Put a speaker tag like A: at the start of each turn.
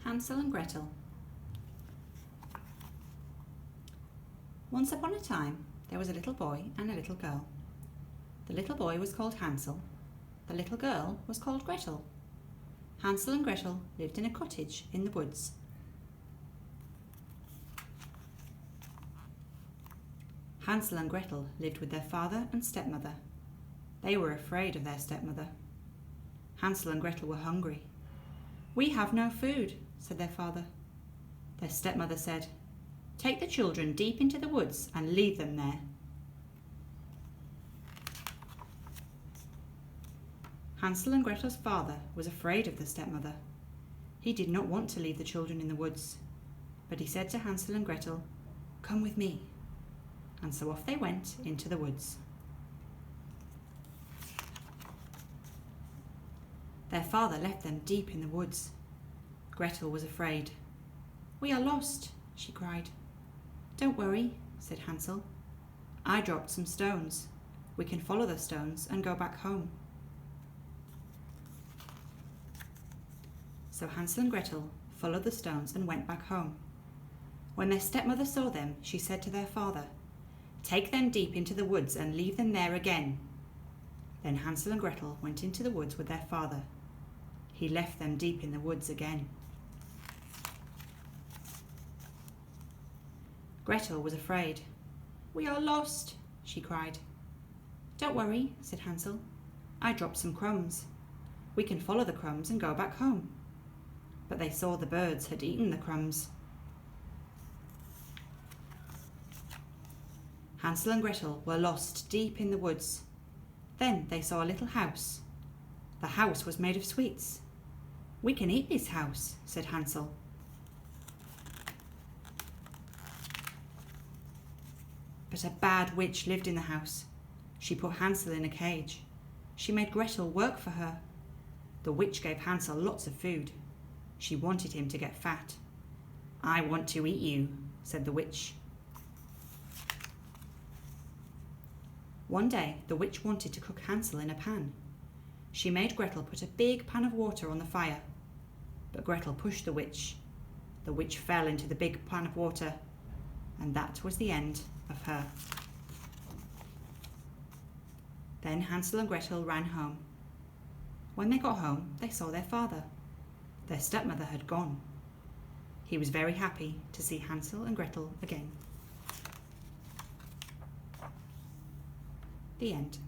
A: Hansel and Gretel. Once upon a time, there was a little boy and a little girl. The little boy was called Hansel. The little girl was called Gretel. Hansel and Gretel lived in a cottage in the woods. Hansel and Gretel lived with their father and stepmother. They were afraid of their stepmother. Hansel and Gretel were hungry. "We have no food," said their father. Their stepmother said, "Take the children deep into the woods and leave them there." Hansel and Gretel's father was afraid of the stepmother. He did not want to leave the children in the woods, but he said to Hansel and Gretel, "Come with me." And so off they went into the woods. Their father left them deep in the woods. Gretel was afraid. "We are lost," she cried. "Don't worry," said Hansel. "I dropped some stones. We can follow the stones and go back home." So Hansel and Gretel followed the stones and went back home. When their stepmother saw them, she said to their father, "Take them deep into the woods and leave them there again." Then Hansel and Gretel went into the woods with their father. He left them deep in the woods again. Gretel was afraid. "We are lost," she cried. "Don't worry," said Hansel. "I dropped some crumbs. We can follow the crumbs and go back home." But they saw the birds had eaten the crumbs. Hansel and Gretel were lost deep in the woods. Then they saw a little house. The house was made of sweets. "We can eat this house," said Hansel. But a bad witch lived in the house. She put Hansel in a cage. She made Gretel work for her. The witch gave Hansel lots of food. She wanted him to get fat. "I want to eat you," said the witch. One day, the witch wanted to cook Hansel in a pan. She made Gretel put a big pan of water on the fire. But Gretel pushed the witch. The witch fell into the big pan of water, and that was the end of her. Then Hansel and Gretel ran home. When they got home, they saw their father. Their stepmother had gone. He was very happy to see Hansel and Gretel again. The end.